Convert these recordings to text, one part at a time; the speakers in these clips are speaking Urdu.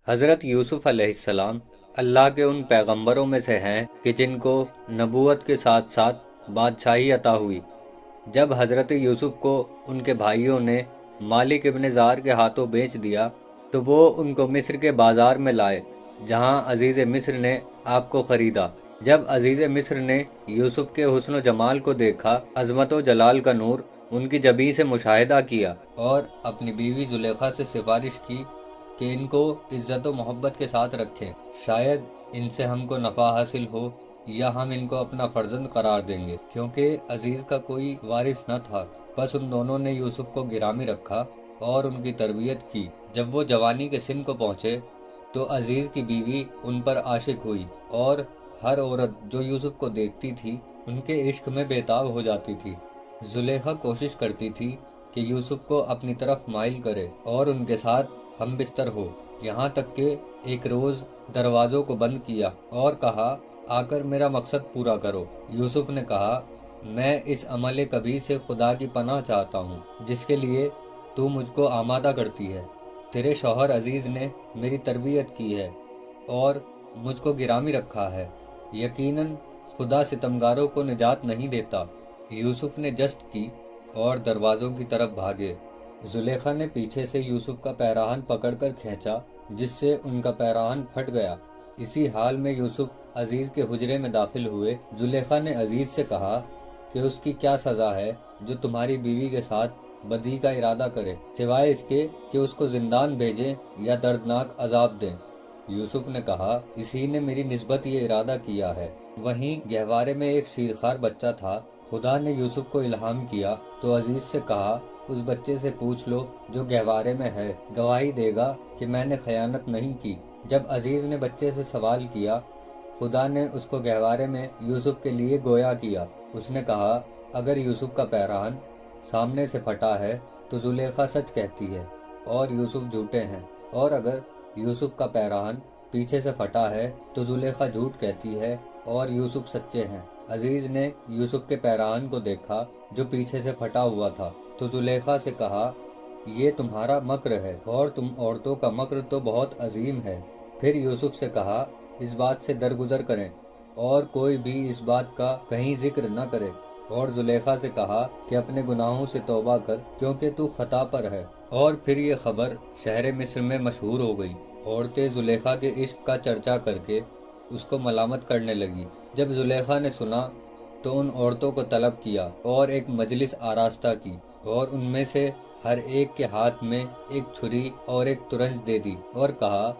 حضرت یوسف علیہ السلام اللہ کے ان پیغمبروں میں سے ہیں کہ جن کو نبوت کے ساتھ ساتھ بادشاہی عطا ہوئی۔ جب حضرت یوسف کو ان کے بھائیوں نے مالک ابن زار کے ہاتھوں بیچ دیا تو وہ ان کو مصر کے بازار میں لائے، جہاں عزیز مصر نے آپ کو خریدا۔ جب عزیز مصر نے یوسف کے حسن و جمال کو دیکھا، عظمت و جلال کا نور ان کی جبیں سے مشاہدہ کیا، اور اپنی بیوی زلیخا سے سفارش کی کہ ان کو عزت و محبت کے ساتھ رکھیں، شاید ان سے ہم کو نفع حاصل ہو یا ہم ان کو اپنا فرزند قرار دیں گے، کیونکہ عزیز کا کوئی وارث نہ تھا۔ بس ان دونوں نے یوسف کو گرامی رکھا اور ان کی تربیت کی۔ جب وہ جوانی کے سن کو پہنچے تو عزیز کی بیوی ان پر عاشق ہوئی، اور ہر عورت جو یوسف کو دیکھتی تھی ان کے عشق میں بےتاب ہو جاتی تھی۔ زلیخا کوشش کرتی تھی کہ یوسف کو اپنی طرف مائل کرے اور ان کے ساتھ ہم بستر ہو، یہاں تک کہ ایک روز دروازوں کو بند کیا اور کہا، آ کر میرا مقصد پورا کرو۔ یوسف نے کہا، میں اس عمل کبھی سے خدا کی پناہ چاہتا ہوں جس کے لیے تو مجھ کو آمادہ کرتی ہے۔ تیرے شوہر عزیز نے میری تربیت کی ہے اور مجھ کو گرامی رکھا ہے، یقیناً خدا ستمگاروں کو نجات نہیں دیتا۔ یوسف نے جست کی اور دروازوں کی طرف بھاگے۔ زلیخا نے پیچھے سے یوسف کا پیراہن پکڑ کر کھینچا، جس سے ان کا پیراہن پھٹ گیا۔ اسی حال میں یوسف عزیز کے حجرے میں داخل ہوئے۔ زلیخا نے عزیز سے کہا کہ اس کی کیا سزا ہے جو تمہاری بیوی کے ساتھ بدی کا ارادہ کرے، سوائے اس کے کہ اس کو زندان بھیجیں یا دردناک عذاب دیں۔ یوسف نے کہا، اسی نے میری نسبت یہ ارادہ کیا ہے۔ وہیں گہوارے میں ایک شیرخوار بچہ تھا۔ خدا نے یوسف کو الہام کیا تو عزیز سے کہا، اس بچے سے پوچھ لو جو گہوارے میں ہے، گواہی دے گا کہ میں نے خیانت نہیں کی۔ جب عزیز نے بچے سے سوال کیا، خدا نے اس کو گہوارے میں یوسف کے لیے گویا کیا۔ اس نے کہا، اگر یوسف کا پیراہن سامنے سے پھٹا ہے تو زلیخا سچ کہتی ہے اور یوسف جھوٹے ہیں، اور اگر یوسف کا پیراہن پیچھے سے پھٹا ہے تو زلیخا جھوٹ کہتی ہے اور یوسف سچے ہیں۔ عزیز نے یوسف کے پیراہن کو دیکھا جو پیچھے سے پھٹا ہوا تھا، تو زلیخا سے کہا، یہ تمہارا مکر ہے اور تم عورتوں کا مکر تو بہت عظیم ہے۔ پھر یوسف سے کہا، اس بات سے درگزر کریں اور کوئی بھی اس بات کا کہیں ذکر نہ کرے، اور زلیخا سے کہا کہ اپنے گناہوں سے توبہ کر کیونکہ تو خطا پر ہے۔ اور پھر یہ خبر شہر مصر میں مشہور ہو گئی۔ عورتیں زلیخا کے عشق کا چرچا کر کے اس کو ملامت کرنے لگی۔ جب زلیخا نے سنا تو ان عورتوں کو طلب کیا اور ایک مجلس آراستہ کی، اور ان میں سے ہر ایک کے ہاتھ میں ایک چھری اور ایک ترنج دے دی اور کہا،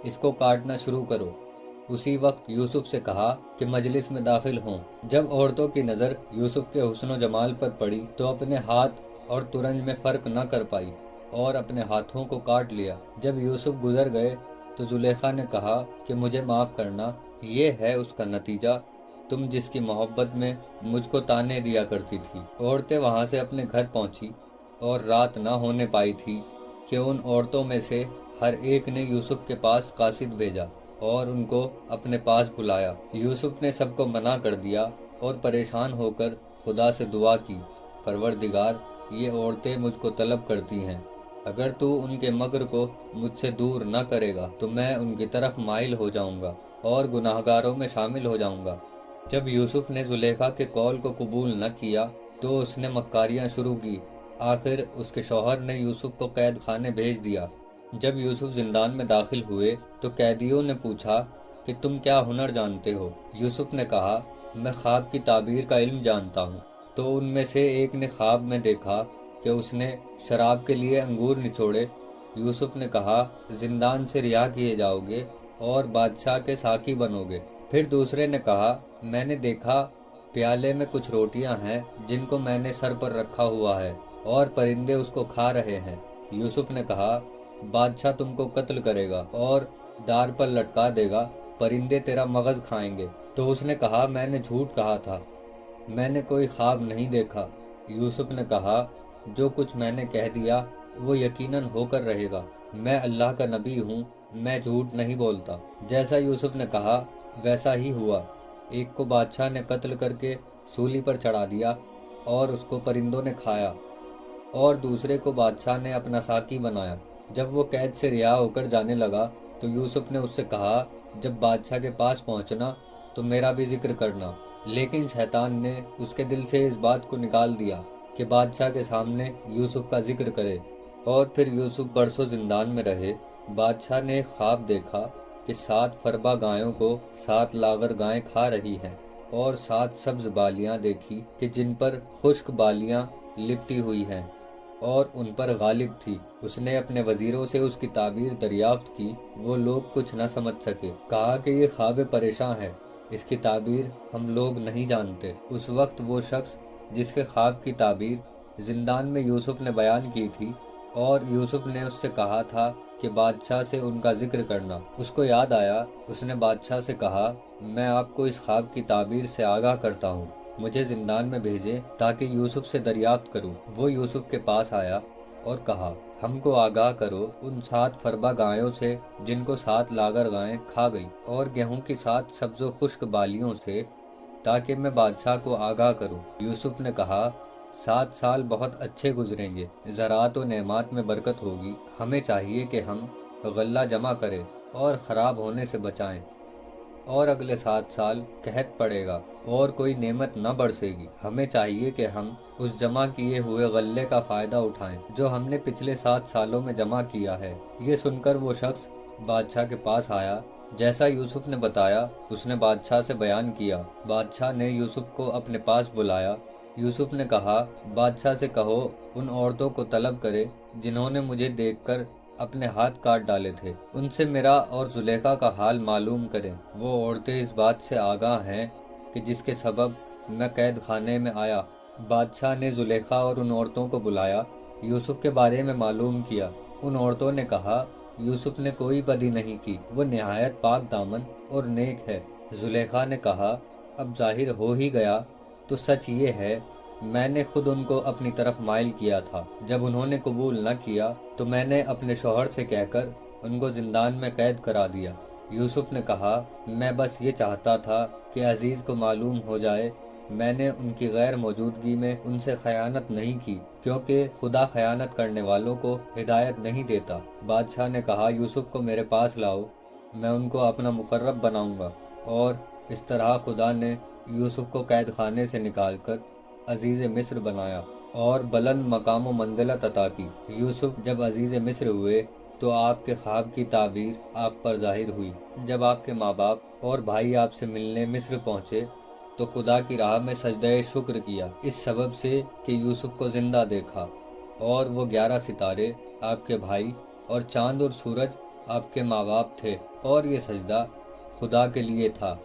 اس کو کاٹنا شروع کرو۔ اسی وقت یوسف سے کہا کہ مجلس میں داخل ہوں۔ جب عورتوں کی نظر یوسف کے حسن و جمال پر پڑی تو اپنے ہاتھ اور ترنج میں فرق نہ کر پائی اور اپنے ہاتھوں کو کاٹ لیا۔ جب یوسف گزر گئے تو زلیخا نے کہا کہ مجھے معاف کرنا، یہ ہے اس کا نتیجہ، تم جس کی محبت میں مجھ کو تانے دیا کرتی تھی۔ عورتیں وہاں سے اپنے گھر پہنچی اور رات نہ ہونے پائی تھی کہ ان عورتوں میں سے ہر ایک نے یوسف کے پاس قاصد بھیجا اور ان کو اپنے پاس بلایا۔ یوسف نے سب کو منع کر دیا اور پریشان ہو کر خدا سے دعا کی، پروردگار، یہ عورتیں مجھ کو طلب کرتی ہیں، اگر تو ان کے مکر کو مجھ سے دور نہ کرے گا تو میں ان کی طرف مائل ہو جاؤں گا اور گناہگاروں میں شامل ہو جاؤں گا۔ جب یوسف نے زلیخا کے قول کو قبول نہ کیا تو اس نے مکاریاں شروع کی۔ آخر اس کے شوہر نے یوسف کو قید خانے بھیج دیا۔ جب یوسف زندان میں داخل ہوئے تو قیدیوں نے پوچھا کہ تم کیا ہنر جانتے ہو؟ یوسف نے کہا، میں خواب کی تعبیر کا علم جانتا ہوں۔ تو ان میں سے ایک نے خواب میں دیکھا کہ اس نے شراب کے لیے انگور نچوڑے۔ یوسف نے کہا، زندان سے رہا کیے جاؤ گے اور بادشاہ کے ساقی بنو گے۔ پھر دوسرے نے کہا، میں نے دیکھا پیالے میں کچھ روٹیاں ہیں جن کو میں نے سر پر رکھا ہوا ہے اور پرندے اس کو کھا رہے ہیں۔ یوسف نے کہا، بادشاہ تم کو قتل کرے گا اور ڈار پر لٹکا دے گا، پرندے تیرا مغز کھائیں گے۔ تو اس نے کہا، میں نے جھوٹ کہا تھا، میں نے کوئی خواب نہیں دیکھا۔ یوسف نے کہا، جو کچھ میں نے کہہ دیا وہ یقیناً ہو کر رہے گا، میں اللہ کا نبی ہوں، میں جھوٹ نہیں بولتا۔ جیسا یوسف نے کہا ویسا ہی ہوا۔ ایک کو بادشاہ نے قتل کر کے سولی پر چڑھا دیا اور اس کو پرندوں نے کھایا، اور دوسرے کو بادشاہ نے اپنا ساقی بنایا۔ جب وہ قید سے رہا ہو کر جانے لگا تو یوسف نے اس سے کہا جب بادشاہ کے پاس پہنچنا تو میرا بھی ذکر کرنا، لیکن شیطان نے اس کے دل سے اس بات کو نکال دیا کہ بادشاہ کے سامنے یوسف کا ذکر کرے، اور پھر یوسف برسوں زندان میں رہے۔ بادشاہ نے ایک خواب دیکھا کہ 7 فربا گایوں کو 7 لاغر گائیں کھا رہی ہیں، اور 7 سبز بالیاں دیکھی کہ جن پر خشک بالیاں لپٹی ہوئی ہیں اور ان پر غالب تھی۔ اس نے اپنے وزیروں سے اس کی تعبیر دریافت کی، وہ لوگ کچھ نہ سمجھ سکے۔ کہا کہ یہ خواب پریشاں ہے، اس کی تعبیر ہم لوگ نہیں جانتے۔ اس وقت وہ شخص جس کے خواب کی تعبیر زندان میں یوسف نے بیان کی تھی، اور یوسف نے اس سے کہا تھا کہ بادشاہ سے ان کا ذکر کرنا، اس کو یاد آیا۔ اس نے بادشاہ سے کہا میں آپ کو اس خواب کی تعبیر سے آگاہ کرتا ہوں، مجھے زندان میں بھیجے تاکہ یوسف سے دریافت کروں۔ وہ یوسف کے پاس آیا اور کہا ہم کو آگاہ کرو ان 7 فربا گایوں سے جن کو 7 لاغر گائیں کھا گئی، اور گیہوں کی 7 سبز و خشک بالیوں سے، تاکہ میں بادشاہ کو آگاہ کروں۔ یوسف نے کہا 7 سال بہت اچھے گزریں گے، زراعت و نعمات میں برکت ہوگی، ہمیں چاہیے کہ ہم غلہ جمع کریں اور خراب ہونے سے بچائیں، اور اگلے 7 سال قحط پڑے گا اور کوئی نعمت نہ برسے گی۔ ہمیں چاہیے کہ ہم اس جمع کیے ہوئے غلے کا فائدہ اٹھائیں جو ہم نے پچھلے 7 سالوں میں جمع کیا ہے۔ یہ سن کر وہ شخص بادشاہ کے پاس آیا، جیسا یوسف نے بتایا اس نے بادشاہ سے بیان کیا۔ بادشاہ نے یوسف کو اپنے پاس بلایا۔ یوسف نے کہا بادشاہ سے کہو ان عورتوں کو طلب کرے جنہوں نے مجھے دیکھ کر اپنے ہاتھ کاٹ ڈالے تھے، ان سے میرا اور زلیخا کا حال معلوم کریں۔ وہ عورتیں اس بات سے آگاہ ہیں کہ جس کے سبب میں قید خانے میں آیا۔ بادشاہ نے زلیخا اور ان عورتوں کو بلایا، یوسف کے بارے میں معلوم کیا۔ ان عورتوں نے کہا یوسف نے کوئی بدی نہیں کی، وہ نہایت پاک دامن اور نیک ہے۔ زلیخا نے کہا اب ظاہر ہو ہی گیا تو سچ یہ ہے میں نے خود ان کو اپنی طرف مائل کیا تھا۔ جب انہوں نے قبول نہ کیا تو میں نے اپنے شوہر سے کہہ کر ان کو زندان میں قید کرا دیا۔ یوسف نے کہا میں بس یہ چاہتا تھا کہ عزیز کو معلوم ہو جائے میں نے ان کی غیر موجودگی میں ان سے خیانت نہیں کی، کیونکہ خدا خیانت کرنے والوں کو ہدایت نہیں دیتا۔ بادشاہ نے کہا یوسف کو میرے پاس لاؤ، میں ان کو اپنا مقرب بناؤں گا۔ اور اس طرح خدا نے یوسف کو قید خانے سے نکال کر عزیز مصر بنایا اور بلند مقام و منزلت عطا کی۔ یوسف جب عزیز مصر ہوئے تو آپ کے خواب کی تعبیر آپ پر ظاہر ہوئی۔ جب آپ کے ماں باپ اور بھائی آپ سے ملنے مصر پہنچے تو خدا کی راہ میں سجدہ شکر کیا، اس سبب سے کہ یوسف کو زندہ دیکھا، اور وہ 11 ستارے آپ کے بھائی اور چاند اور سورج آپ کے ماں باپ تھے، اور یہ سجدہ خدا کے لیے تھا۔